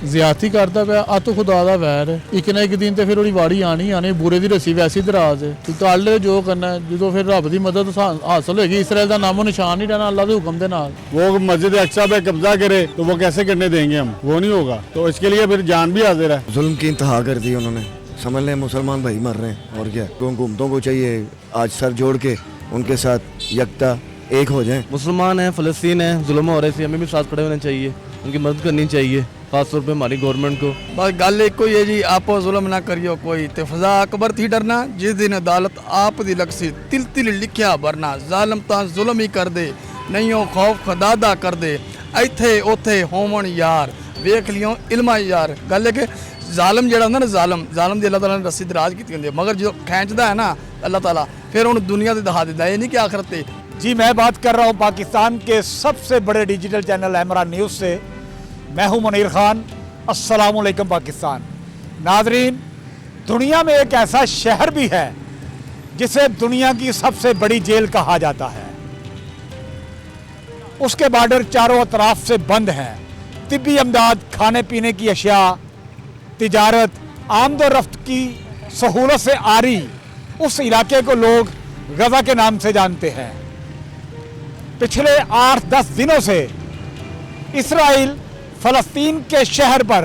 ਜ਼ਿਆਦਤੀ ਕਰਦਾ ਪਿਆ ਆ ਤਾਂ ਖੁਦਾ ਦਾ ਵੈਰ ਹੈ। ਇੱਕ ਨਾ ਇੱਕ ਦਿਨ ਤੇ ਫਿਰ ਉਹਦੀ ਵਾਰੀ ਆਣੀ ਬੁਰੇ ਦੀ ਰੱਸੀ ਵੈਸੀ ਦਰਾਜ਼ ਹੈ। ਤੂੰ ਕਰ ਲੈ ਜੋ ਕਰਨਾ ਹੈ। ਜਦੋਂ ਫਿਰ ਰੱਬ ਦੀ ਮਦਦ ਹਾਸਲ ਹੋਏਗੀ ਇਸਰਾइल ਦਾ ਨਾਮੋ ਨਿਸ਼ਾਨ नहीं रहना अल्लाह के हुक्म के नाल। वो मस्जिद अक्सा पे कब्जा करे तो वो कैसे करने देंगे हम, वो नहीं होगा। तो इसके लिए फिर जान भी हाजिर है। जुल्म की इंतहा कर दी उन्होंने, समझ लें मुसलमान भाई मर रहे हैं और क्या। हुकूमतों को चाहिए आज सर जोड़ के उनके साथ यकता एक हो जाएं। मुसलमान हैं, फ़लस्तीन है, जुल्म हो रहे थे, हमें भी साथ खड़े होने चाहिए, उनकी मदद करनी चाहिए, खासतौर पे हमारी गवर्नमेंट को। बस गल एक ही है जी, आप जुल्म ना करियो कोई ते फजा अकबर थी डरना जिस दिन अदालत आप दी लक्सी तिल तिल लिखिया भरना। जालिम तां जुल्म ही कर दे नहीं हो खौफ खुदा दा कर दे इत्थे उथे होवन यार वेख लियो इल्मा यार। गल है कि जालिम जिहड़ा हुंदा ना जालिम दी अल्लाह ताला ने रस्सी दराज कीती हुंदी है, मगर जो खींचदा है ना अल्लाह ताला फिर उन्हें दुनिया दे दिखा दिंदा है, ये नहीं कि आखिरत ते। जी मैं बात कर रहा हूँ पाकिस्तान के सबसे बड़े डिजिटल चैनल एमरान न्यूज़ से। मैं हूँ मुनीर खान। अस्सलाम वालेकुम पाकिस्तान। नाजरीन, दुनिया में एक ऐसा शहर भी है जिसे दुनिया की सबसे बड़ी जेल कहा जाता है। उसके बॉर्डर चारों तरफ से बंद हैं। तिब्बी अमदाद, खाने पीने की अशिया, तिजारत, आमदोरफ्त की सहूलत से आरी उस इलाके को लोग गज़ा के नाम से जानते हैं। पिछले 8-10 दिनों से इसराइल फ़लस्तीन के शहर पर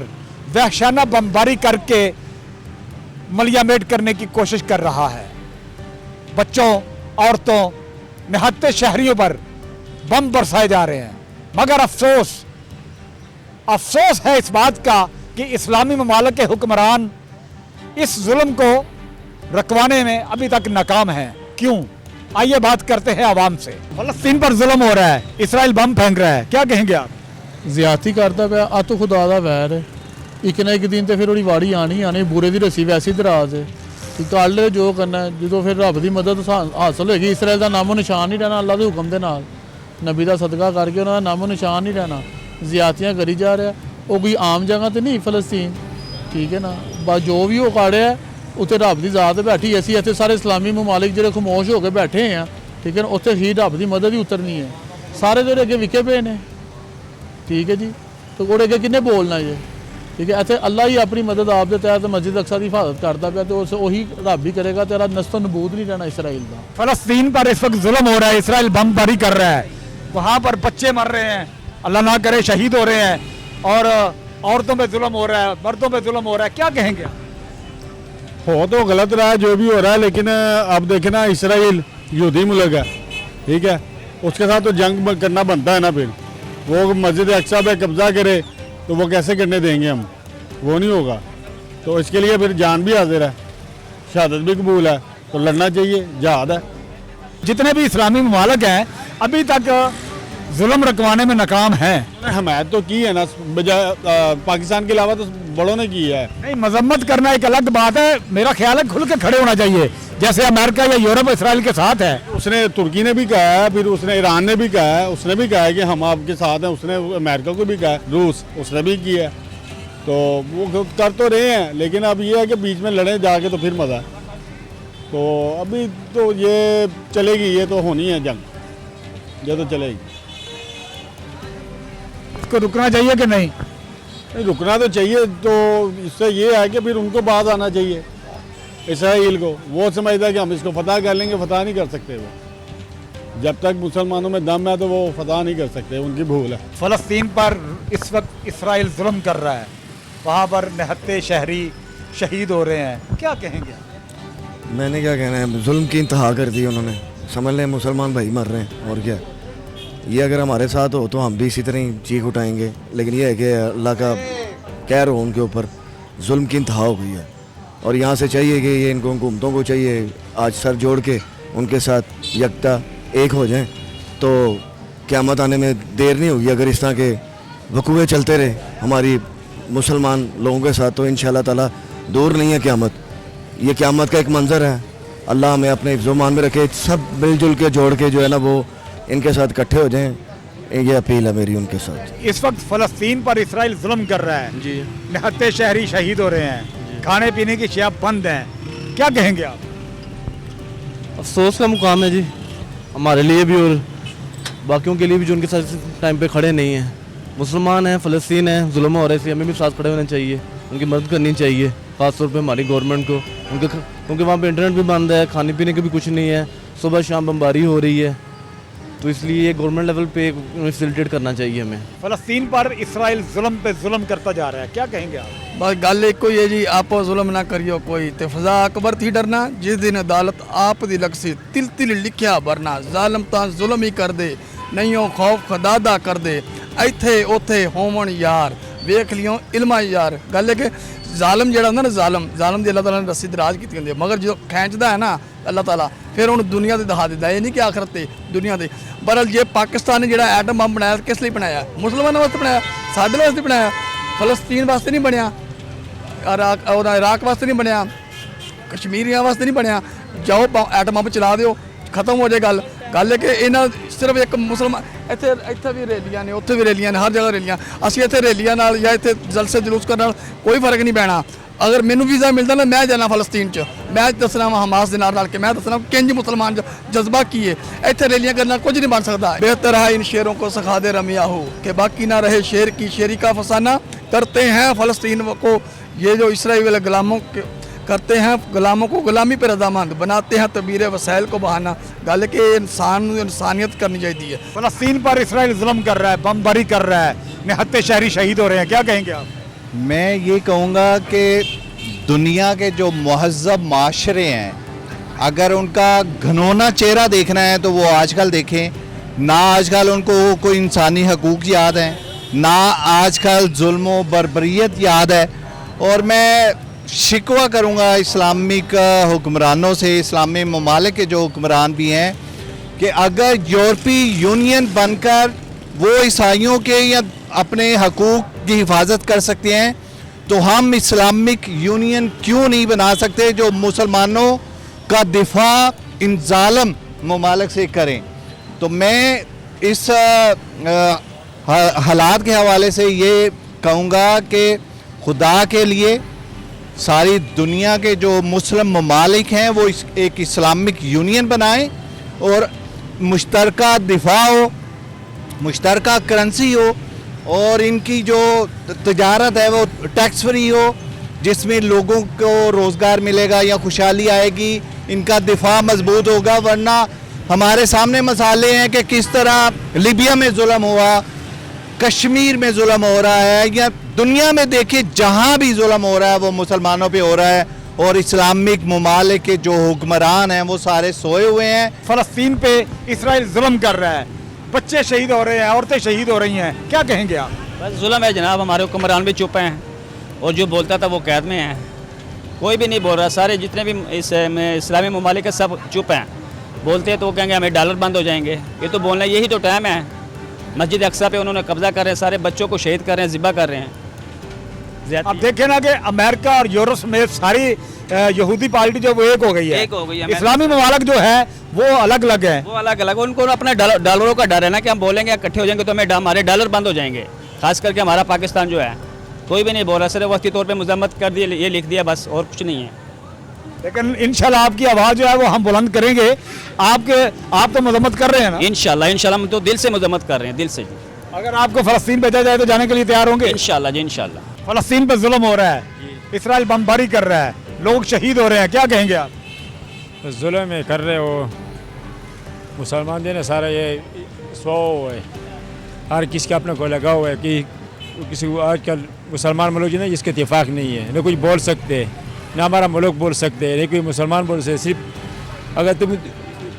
वहशाना बमबारी करके मलियामेट करने की कोशिश कर रहा है। बच्चों, औरतों, निहत्ते शहरियों पर बम बरसाए जा रहे हैं। मगर अफसोस है इस बात का कि इस्लामी ममालिक के हुक्मरान इस जुल्म को रुकवाने में अभी तक नाकाम हैं। क्यों? आइए बात करते हैं आवाम से। फ़लस्तीन पर जुल्म हो रहा है, इसराइल बम फेंक रहा है, क्या कहेंगे आप? ਜ਼ਿਆਦਤੀ ਕਰਦਾ ਪਿਆ ਆ ਤਾਂ ਖੁਦਾ ਦਾ ਵੈਰ ਹੈ। ਇੱਕ ਨਾ ਇੱਕ ਦਿਨ ਤੇ ਫਿਰ ਉਹਦੀ ਵਾਰੀ ਆਣੀ ਬੁਰੇ ਦੀ ਰੱਸੀ ਵੈਸੀ ਦਰਾਜ਼ ਹੈ। ਤੂੰ ਕਰ ਲੈ ਜੋ ਕਰਨਾ ਹੈ। ਜਦੋਂ ਫਿਰ ਰੱਬ ਦੀ ਮਦਦ ਹਾਸਲ ਹੋਏਗੀ ਇਸਰਾइल ਦਾ ਨਾਮੋ ਨਿਸ਼ਾਨ ਨਹੀਂ ਰਹਿਣਾ अल्लाह ਦੇ ਹੁਕਮ ਦੇ ਨਾਲ। ਨਬੀ ਦਾ ਸਦਕਾ ਕਰਕੇ ਉਹਨਾਂ ਦਾ ਨਾਮੋ ਨਿਸ਼ਾਨ ਨਹੀਂ ਰਹਿਣਾ। ਜ਼ਿਆਦਤੀਆਂ ਕਰੀ ਜਾ ਰਿਹਾ। ਉਹ ਕੋਈ ਆਮ ਜਗ੍ਹਾ ਤੇ ਨਹੀਂ फ़लस्तीन, ਠੀਕ ਹੈ ਨਾ। ਬਸ ਜੋ ਵੀ ਉਹ ਕਾੜਿਆ ਉੱਥੇ ਰੱਬ ਦੀ ਜ਼ਾਤ ਬੈਠੀ। ਅਸੀਂ ਇੱਥੇ ਸਾਰੇ ਇਸਲਾਮੀ ਮਮਾਲਿਕ ਜਿਹੜੇ ਖਾਮੋਸ਼ ਹੋ ਕੇ ਬੈਠੇ ਆ, ਠੀਕ ਹੈ ਨਾ, ਉੱਥੇ ਹੀ ਰੱਬ ਦੀ ਮਦਦ ਹੀ ਉਤਰਨੀ ਹੈ। ਸਾਰੇ ਜਿਹੜੇ ਅੱਗੇ ਵਿਕੇ ਪਏ ਨੇ, ਠੀਕ ਹੈ ਜੀ। तो ਉਹਦੇ ਅੱਗੇ ਕਿੰਨੇ ਬੋਲਣਾ ਜੇ, ਠੀਕ ਹੈ। ਇੱਥੇ ਅੱਲਾ ਹੀ ਆਪਣੀ ਮਦਦ ਆਪ ਦੇ ਤਹਿਤ ਮਸਜਿਦ ਅਕਸਾ ਦੀ ਹਿਫਾਜ਼ਤ ਕਰਦਾ ਪਿਆ ਤੇ ਉਸ ਉਹੀ ਰੱਬ ਹੀ ਕਰੇਗਾ। तेरा नस्ल नबूद नहीं रहना इसराइल का। फ़लस्तीन पर इस वक्त जुल्म हो रहा है, इसराइल बमबारी कर रहा है, वहाँ पर बच्चे मर रहे हैं, अल्लाह ना करे शहीद हो रहे हैं, और औरतों पे जुल्म हो रहा है, मर्दों पे जुल्म हो रहा है। क्या कहेंगे? हो तो गलत रहा है जो भी हो रहा है, लेकिन अब देखे ना इसराइल यहूदी मुल्क है, ठीक है। उसके साथ तो जंग करना बनता है ना। फिर वो मस्जिद अक्सा पे कब्जा करे तो वो कैसे करने देंगे हम, वो नहीं होगा। तो इसके लिए फिर जान भी हाजिर है, शहादत भी कबूल है, तो लड़ना चाहिए, जहाद है। जितने भी इस्लामी ममालिक हैं अभी तक जुल्म रुकवाने में नाकाम हैं। हमायत तो की है ना, पाकिस्तान के अलावा तो बड़ों ने की है। नहीं, मजम्मत करना एक अलग बात है। मेरा ख्याल है खुल के खड़े होना चाहिए, जैसे अमेरिका या यूरोप इसराइल के साथ है। उसने तुर्की ने भी कहा है, फिर उसने ईरान ने भी कहा है, उसने भी कहा है कि हम आपके साथ हैं। उसने अमेरिका को भी कहा है, रूस उसने भी किया है। तो वो कर तो रहे हैं, लेकिन अब ये है कि बीच में लड़े जाके तो फिर मज़ा। तो अभी तो ये चलेगी, ये तो होनी है जंग, ये तो चलेगी। इसको रुकना चाहिए कि नहीं? नहीं, रुकना तो चाहिए। तो इससे ये है कि फिर उनको बात आना चाहिए इसराइल को। वो समझता है कि हम इसको फतह कर लेंगे, फतह नहीं कर सकते। वो जब तक मुसलमानों में दम है तो वो फतह नहीं कर सकते, उनकी भूल है। फ़लस्तीन पर इस वक्त इसराइल जुल्म कर रहा है, वहाँ पर निहत्ते शहरी शहीद हो रहे हैं, क्या कहेंगे? मैंने क्या कहना है, जुल्म की इंतहा कर दी उन्होंने, समझ लें मुसलमान भाई मर रहे हैं और क्या। ये अगर हमारे साथ हो तो हम भी इसी तरह ही चीख उठाएंगे, लेकिन ये है कि अल्लाह का कहर हो उनके ऊपर, जुल्म की इंतहा हो गई है। और यहाँ से चाहिए कि ये इनको हुकूमतों को चाहिए आज सर जोड़ के उनके साथ यकता एक हो जाएं, तो क़यामत आने में देर नहीं होगी। अगर इस तरह के वकूए चलते रहे हमारी मुसलमान लोगों के साथ तो इंशाअल्लाह ताला दूर नहीं है क़यामत। ये क़यामत का एक मंज़र है। अल्लाह हमें अपने हिफ्ज़-ओ-मान में रखे, सब मिलजुल के जोड़ के जो है ना वो इनके साथ इकट्ठे हो जाएं, ये अपील है मेरी उनके साथ। इस वक्त फ़लस्तीन पर इसराइल जुल्म कर रहा है जी, निहत्ते शहरी शहीद हो रहे हैं, खाने पीने की अशिया बंद हैं, क्या कहेंगे आप? अफसोस का मुकाम है जी, हमारे लिए भी और बाकियों के लिए भी जो उनके साथ टाइम पे खड़े नहीं हैं। मुसलमान हैं, फ़लस्तीन है, जुल्म हो रहे थे, हमें भी साथ खड़े होना चाहिए, उनकी मदद करनी चाहिए, ख़ास तौर पे हमारी गवर्नमेंट को। उनके वहाँ पे इंटरनेट भी बंद है, खाने पीने के भी कुछ नहीं है, सुबह शाम बमबारी हो रही है, तो इसलिए गवर्नमेंट लेवल पे फैसिलिटेट करना चाहिए हमें। फलस्तीन पर इसराइल जुल्म पे जुल्म करता जा रहा है, क्या कहेंगे आप? बस गल एक ही है जी, आप जुल्म ना करियो कोई ते फजा अकबर थी डरना, जिस दिन अदालत आप दी लगसी तिल तिल लिखिया भरना, जालम तां जुल्म ही कर दे, नहीं हो खौफ खुदा दा कर दे, इत्थे उथे होवन यार, वेख लियो इल्मा यार। गल है कि जालम जेड़ा होंदा ना, जालम दी अल्लाह ताला ने रस्सी दराज कीती होंदी है, मगर जो खींचदा है ना अल्लाह ताला, फिर हुण दुनिया ते दिखा दिंदा, ये नहीं कि आखिरत ते दुनिया ते। बहरहाल जे पाकिस्तान ने जेड़ा एटम बम बनाया किस लिए बनाया? मुसलमानों वास्ते बनाया, साडे वास्ते बनाया, फलस्तीन वास्ते नहीं बनया, इराक वास्ते नहीं बनया, कश्मीरियां वास्ते नहीं बनया। जाओ एटम बम चला दिओ, खत्म हो जाए गल। गल है कि इन्हां सिर्फ एक मुसलमान इत्थे भी रैलियां ने, उत्थे भी रैलियां ने, हर जगह रैलियां। असीं इत्थे रैलियां नाल या इत्थे जलसे जुलूस करन नाल कोई फर्क नहीं पैना। अगर मैनू वीज़ा मिलता ना, मैं जाना फलस्तीन च, मैं दसना वा हमास दे नाल रल के, मैं दसना किंज मुसलमान जज्बा की है। इत्थे रैलियां करना कुछ नहीं बन सकता। बेहतर है इन शेरों को सिखा दे रमिया हो कि बाकी ना रहे शेर की शेरी का फसाना, करते हैं फलस्तीन को ये जो इसराइल वाले गुलामों के करते हैं, गुलामों को गुलामी पर रजामंद बनाते हैं, तबीर वसाइल को बहाना। गल के इंसानियत करनी चाहिए। फलस्तीन पर इसराइल जुल्म कर रहा है, बमबारी कर रहा है, निहत्ते शहरी शहीद हो रहे हैं, क्या कहेंगे आप? मैं ये कहूँगा कि दुनिया के जो महज़्ज़ब माशरे हैं, अगर उनका घनौना चेहरा देखना है तो वो आजकल देखें ना। आजकल उनको कोई इंसानी हकूक़ याद हैं ना, आजकल जुल्म व बर्बरियत याद है। और मैं शिकवा करूँगा इस्लामिक हुक्मरानों से, इस्लामी ममालिक के जो हुक्मरान भी हैं, कि अगर यूरोपीय यूनियन बनकर वो ईसाइयों के या अपने हकूक़ की हिफाजत कर सकते हैं, तो हम इस्लामिक यूनियन क्यों नहीं बना सकते जो मुसलमानों का दिफा इन जालिम ममालिक से करें। तो मैं इस हालात के हवाले से ये कहूँगा कि खुदा के लिए सारी दुनिया के जो मुस्लिम ममालिक हैं वो एक इस्लामिक यूनियन बनाएं और मुश्तरका दिफा हो, मुश्तरका करेंसी हो, और इनकी जो तजारत है वो टैक्स फ्री हो, जिसमें लोगों को रोज़गार मिलेगा या खुशहाली आएगी, इनका दिफा मजबूत होगा। वरना हमारे सामने मसाले हैं कि किस तरह लीबिया में जुल्म हुआ, कश्मीर में जुल्म हो रहा है, या दुनिया में देखिए जहाँ भी जुल्म हो रहा है वो मुसलमानों पे हो रहा है, और इस्लामिक ममालिक के जो हुक्मरान हैं वो सारे सोए हुए हैं। फलस्तीन पे इसराइल जुल्म कर रहा है, बच्चे शहीद हो रहे हैं, औरतें शहीद हो रही हैं, क्या कहेंगे आप? बस जुल्म है जनाब, हमारे हुक्मरान भी चुप हैं और जो बोलता था वो कैद में है, कोई भी नहीं बोल रहा। सारे जितने भी इस्लामी ममालिक है सब चुप हैं। बोलते तो वो कहेंगे हमें डॉलर बंद हो जाएंगे, ये तो बोलना यही तो टाइम है। मस्जिद अक्सा पे उन्होंने कब्जा कर रहे हैं, सारे बच्चों को शहीद कर रहे हैं, ज़िबा कर रहे हैं। अब देखें ना कि अमेरिका और यूरोप में सारी यहूदी पार्टी जो वो एक हो गई है, एक हो गई है। इस्लामी ममालिक जो है वो अलग अलग है। वो अलग अलग, उनको अपना डॉलरों का डर है ना कि हम बोलेंगे इकट्ठे हो जाएंगे तो हमें हमारे डॉलर बंद हो जाएंगे। खास करके हमारा पाकिस्तान जो है कोई भी नहीं बोल रहा, सिर्फ वक्ती तौर पे मजम्मत कर दी, ये लिख दिया बस, और कुछ नहीं है। लेकिन इंशाल्लाह आपकी आवाज़ जो है वो हम बुलंद करेंगे। आप तो मजम्मत कर रहे हैं ना? इंशाल्लाह हम तो दिल से मजम्मत कर रहे हैं, दिल से। अगर आपको फ़लस्तीन भेजा जाए तो जाने के लिए तैयार होंगे? इंशाल्लाह जी, इंशाल्लाह। फ़लस्तीन पे जुल्म हो रहा है, इसराइल बमबारी कर रहा है, लोग शहीद हो रहे हैं, क्या कहेंगे आप? जुल्म में कर रहे हो मुसलमान जो है सारा ये सो है, हर किसी का अपना को लगा हुआ है कि किसी को आजकल मुसलमान मुल्क जो है जिसके इत्तेफाक नहीं है, न कुछ बोल सकते, ना हमारा मुल्क बोल सकते, नहीं कोई मुसलमान बोल सकते। सिर्फ अगर तुम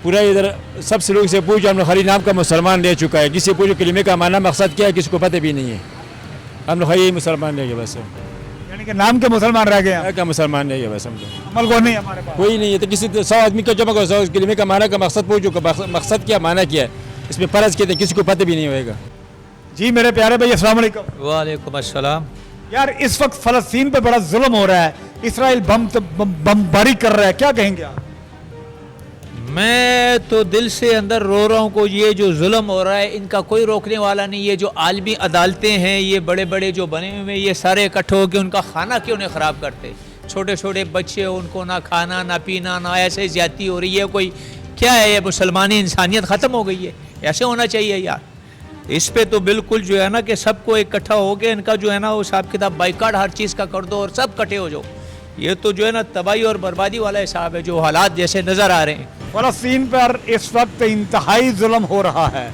पूरा इधर सबसे लोग से पूछो, हमने खाली नाम का मुसलमान ले चुका है, किसी पूछो कलिमे का माना मकसद क्या है किसी को पता भी नहीं है, हम लोग यही मुसलमान रह गए बस। यानी कि नाम के मुसलमान रह गए हैं, क्या मुसलमान रह गए बस, हम लोग अमल को नहीं हमारे पास कोई नहीं है। तो किसी 100 आदमी का जमा करो, 100 कलिमे का माना का मकसद पूछो, मकसद क्या माना क्या है, इसमें फ़र्ज कहते हैं, किसी को पता भी नहीं होएगा। जी मेरे प्यारे भाई अस्सलाम वालेकुम। वालेकुम अस्सलाम। यार इस वक्त फ़लस्तीन पे बड़ा जुल्म हो रहा है, इसराइल बमबारी कर रहा है, क्या कहेंगे आप? मैं तो दिल से अंदर रो रहा हूँ को ये जो जुल्म हो रहा है इनका कोई रोकने वाला नहीं। ये जो आलमी अदालतें हैं, ये बड़े बड़े जो बने हुए, ये सारे इकट्ठे होकर उनका खाना क्यों नहीं ख़राब करते? छोटे छोटे बच्चे, उनको ना खाना ना पीना, ना ऐसे ज़्यादती हो रही है। कोई क्या है ये, मुसलमानी इंसानियत ख़त्म हो गई है? ऐसे होना चाहिए यार। इस पे तो बिल्कुल जो है ना कि सबको इकट्ठा हो के इनका जो है ना वो हिसाब किताब बाइकाट हर चीज़ का कर दो और सब इकट्ठे हो जाओ। ये तो जो है ना तबाही और बर्बादी वाला हिसाब है जो हालात जैसे नज़र आ रहे हैं। फ़लस्तीन पर इस वक्त इंतहाई जुल्म हो रहा है,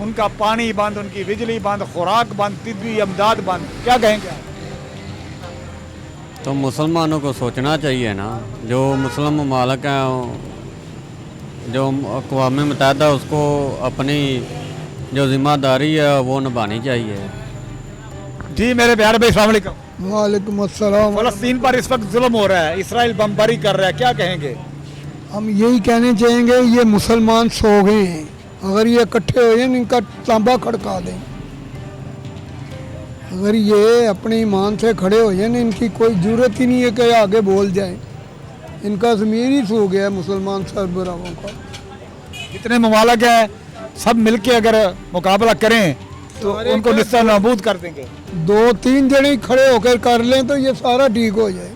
उनका पानी बंद, उनकी बिजली बंद, खुराक बंद, तिब्बी इमदाद बंद, क्या कहेंगे? तो मुसलमानों को सोचना चाहिए ना, जो मुस्लिम ममालिक हैं, जो अक़वाम मुत्तहिदा उसको अपनी जो ज़िम्मेदारी है वो निभानी चाहिए। जी मेरे प्यारे भाई, अस्सलाम वालेकुम। वालेकुम अस्सलाम। फ़लस्तीन पर इस वक्त जुल्म हो रहा है, इसराइल बमबारी कर रहा है, क्या कहेंगे? हम यही कहने चाहेंगे ये मुसलमान सो गए हैं, अगर ये इकट्ठे हो जाए इनका तांबा खड़का दें। अगर ये अपने ईमान से खड़े हो जाए इनकी कोई ज़रूरत ही नहीं है कि आगे बोल जाए, इनका ज़मीर ही सो गया है मुसलमान सरबराहों का। जितने ममालिक हैं सब मिलके अगर मुकाबला करें तो उनको निस्ता नाबूद कर देंगे। 2-3 जने खड़े होकर कर लें तो ये सारा ठीक हो जाए,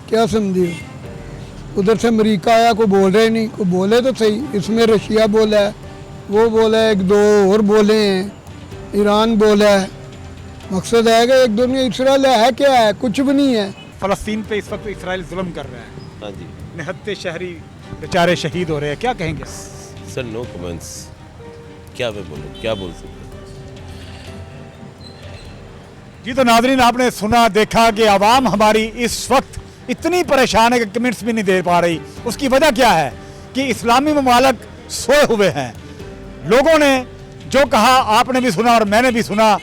क्या समझिए? उधर से अमेरिका आया, कोई बोल रहे नहीं, कोई बोले तो सही, इसमें रशिया बोला है, वो बोला है, 1-2 और बोले हैं, ईरान बोला है। मकसद है कि एक दुनिया इसराइल है क्या है? कुछ भी नहीं है। फ़लस्तीन पे इस वक्त इसराइल जुल्म कर रहा है, हाँ जी निहत्ते शहरी बेचारे शहीद हो रहे हैं, क्या कहेंगे? सर, नो कमेंट्स, क्या मैं बोलूँ, क्या बोल सकते हैं। जी तो नाज़रीन, आपने सुना देखा कि आवाम हमारी इस वक्त इतनी परेशान है कि कमेंट्स भी नहीं दे पा रही। उसकी वजह क्या है कि इस्लामी ममालिक सोए हुए हैं। लोगों ने जो कहा आपने भी सुना और मैंने भी सुना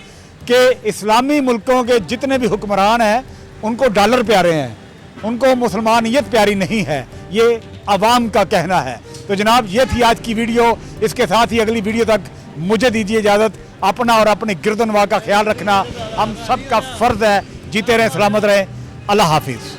कि इस्लामी मुल्कों के जितने भी हुक्मरान हैं उनको डॉलर प्यारे हैं, उनको मुसलमानियत प्यारी नहीं है, ये आवाम का कहना है। तो जनाब, ये थी आज की वीडियो। इसके साथ ही अगली वीडियो तक मुझे दीजिए इजाज़त। अपना और अपने गिरदनवा का ख्याल रखना हम सब का फ़र्ज़ है। जीते रहें, सलामत रहें। अल्लाह हाफिज़।